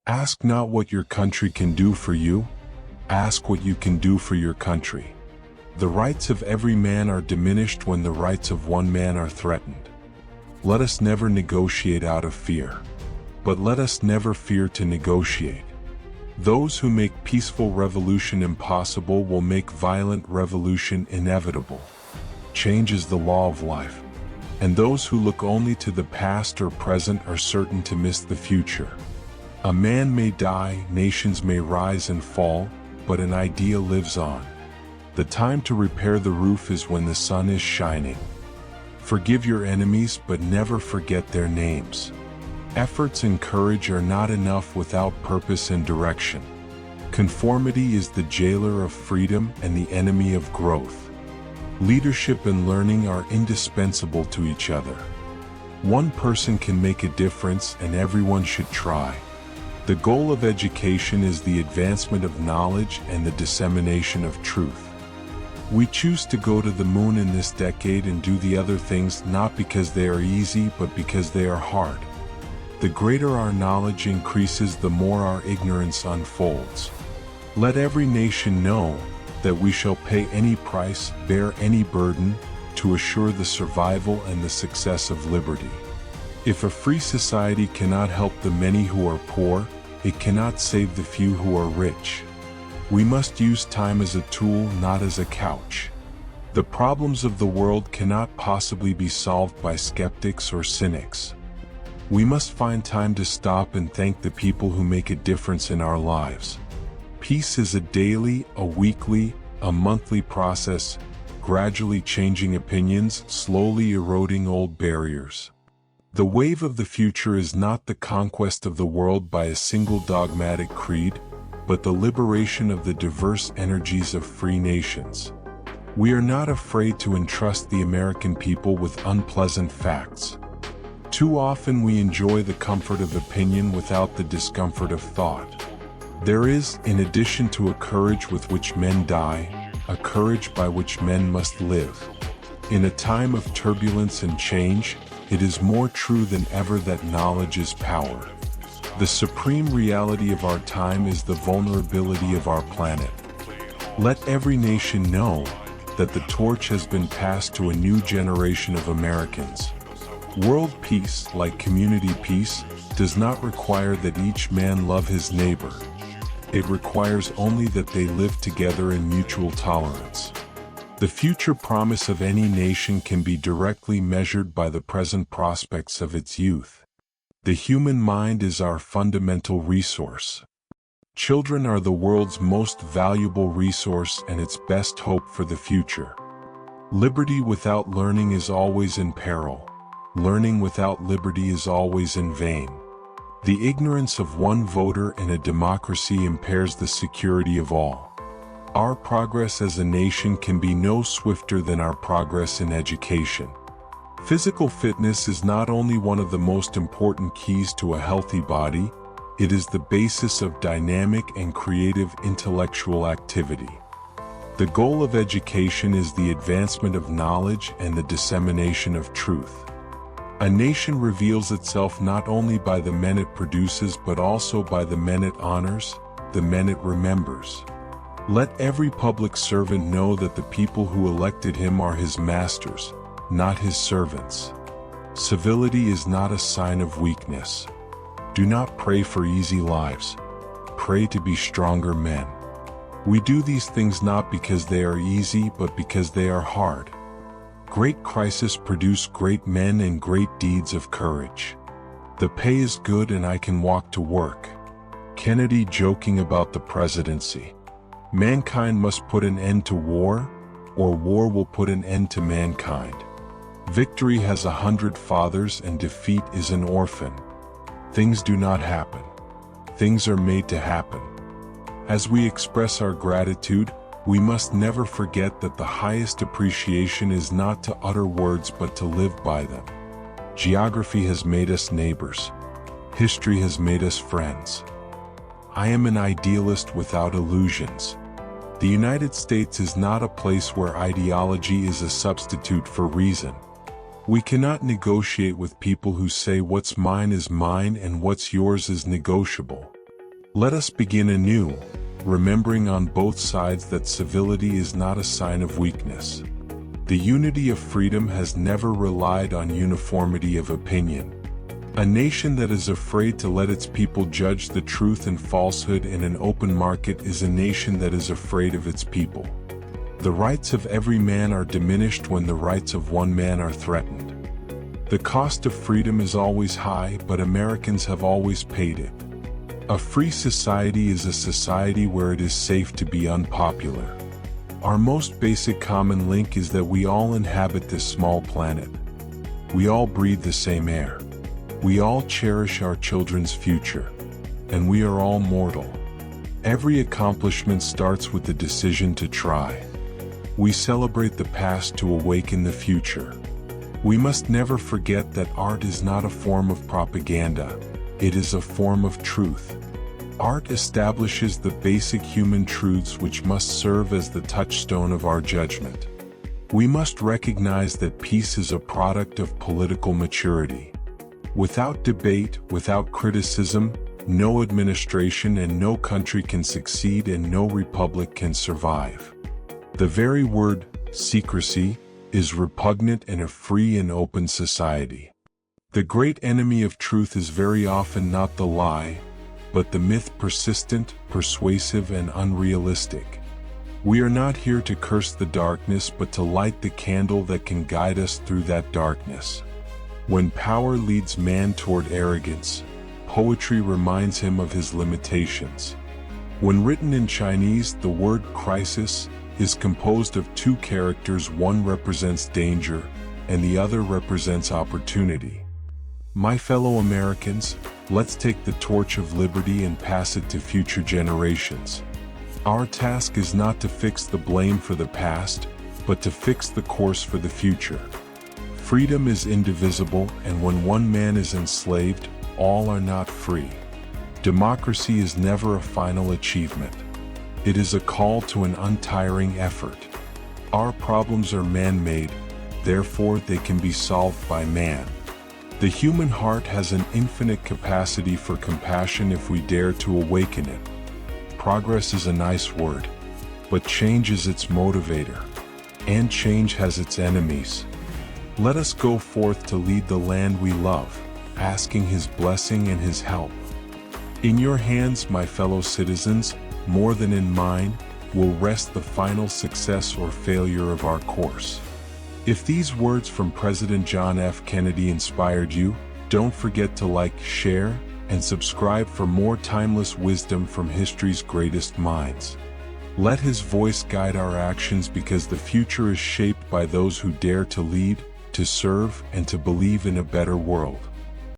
Ask not what your country can do for you, ask what you can do for your country. The rights of every man are diminished when the rights of one man are threatened. Let us never negotiate out of fear, but let us never fear to negotiate. Those who make peaceful revolution impossible will make violent revolution inevitable. Change is the law of life, and those who look only to the past or present are certain to miss the future. A man may die, nations may rise and fall, but an idea lives on. The time to repair the roof is when the sun is shining. Forgive your enemies, but never forget their names. Efforts and courage are not enough without purpose and direction. Conformity is the jailer of freedom and the enemy of growth. Leadership and learning are indispensable to each other. One person can make a difference and everyone should try. The goal of education is the advancement of knowledge and the dissemination of truth. We choose to go to the moon in this decade and do the other things not because they are easy but because they are hard. The greater our knowledge increases, the more our ignorance unfolds. Let every nation know that we shall pay any price, bear any burden, to assure the survival and the success of liberty. If a free society cannot help the many who are poor, it cannot save the few who are rich. We must use time as a tool, not as a couch. The problems of the world cannot possibly be solved by skeptics or cynics. We must find time to stop and thank the people who make a difference in our lives. Peace is a daily, a weekly, a monthly process, gradually changing opinions, slowly eroding old barriers. The wave of the future is not the conquest of the world by a single dogmatic creed, but the liberation of the diverse energies of free nations. We are not afraid to entrust the American people with unpleasant facts. Too often we enjoy the comfort of opinion without the discomfort of thought. There is, in addition to a courage with which men die, a courage by which men must live. In a time of turbulence and change, it is more true than ever that knowledge is power. The supreme reality of our time is the vulnerability of our planet. Let every nation know that the torch has been passed to a new generation of Americans. World peace, like community peace, does not require that each man love his neighbor. It requires only that they live together in mutual tolerance. The future promise of any nation can be directly measured by the present prospects of its youth. The human mind is our fundamental resource. Children are the world's most valuable resource and its best hope for the future. Liberty without learning is always in peril. Learning without liberty is always in vain. The ignorance of one voter in a democracy impairs the security of all. Our progress as a nation can be no swifter than our progress in education. Physical fitness is not only one of the most important keys to a healthy body, it is the basis of dynamic and creative intellectual activity. The goal of education is the advancement of knowledge and the dissemination of truth. A nation reveals itself not only by the men it produces but also by the men it honors, the men it remembers. Let every public servant know that the people who elected him are his masters, not his servants. Civility is not a sign of weakness. Do not pray for easy lives. Pray to be stronger men. We do these things not because they are easy but because they are hard. Great crises produce great men and great deeds of courage. The pay is good and I can walk to work. Kennedy joking about the presidency. Mankind must put an end to war, or war will put an end to mankind. Victory has 100 fathers and defeat is an orphan. Things do not happen. Things are made to happen. As we express our gratitude, we must never forget that the highest appreciation is not to utter words but to live by them. Geography has made us neighbors. History has made us friends. I am an idealist without illusions. The United States is not a place where ideology is a substitute for reason. We cannot negotiate with people who say what's mine is mine and what's yours is negotiable. Let us begin anew, remembering on both sides that civility is not a sign of weakness. The unity of freedom has never relied on uniformity of opinion. A nation that is afraid to let its people judge the truth and falsehood in an open market is a nation that is afraid of its people. The rights of every man are diminished when the rights of one man are threatened. The cost of freedom is always high, but Americans have always paid it. A free society is a society where it is safe to be unpopular. Our most basic common link is that we all inhabit this small planet. We all breathe the same air. We all cherish our children's future. And we are all mortal. Every accomplishment starts with the decision to try. We celebrate the past to awaken the future. We must never forget that art is not a form of propaganda. It is a form of truth. Art establishes the basic human truths which must serve as the touchstone of our judgment. We must recognize that peace is a product of political maturity. Without debate, without criticism, no administration and no country can succeed and no republic can survive. The very word, secrecy, is repugnant in a free and open society. The great enemy of truth is very often not the lie, but the myth, persistent, persuasive, and unrealistic. We are not here to curse the darkness but to light the candle that can guide us through that darkness. When power leads man toward arrogance, poetry reminds him of his limitations. When written in Chinese, the word crisis is composed of two characters. One represents danger, and the other represents opportunity. My fellow Americans, let's take the torch of liberty and pass it to future generations. Our task is not to fix the blame for the past, but to fix the course for the future. Freedom is indivisible, and when one man is enslaved, all are not free. Democracy is never a final achievement. It is a call to an untiring effort. Our problems are man-made, therefore they can be solved by man. The human heart has an infinite capacity for compassion if we dare to awaken it. Progress is a nice word, but change is its motivator, and change has its enemies. Let us go forth to lead the land we love, asking His blessing and His help. In your hands, my fellow citizens, more than in mine, will rest the final success or failure of our course. If these words from President John F. Kennedy inspired you, don't forget to like, share, and subscribe for more timeless wisdom from history's greatest minds. Let His voice guide our actions, because the future is shaped by those who dare to lead, to serve, and to believe in a better world.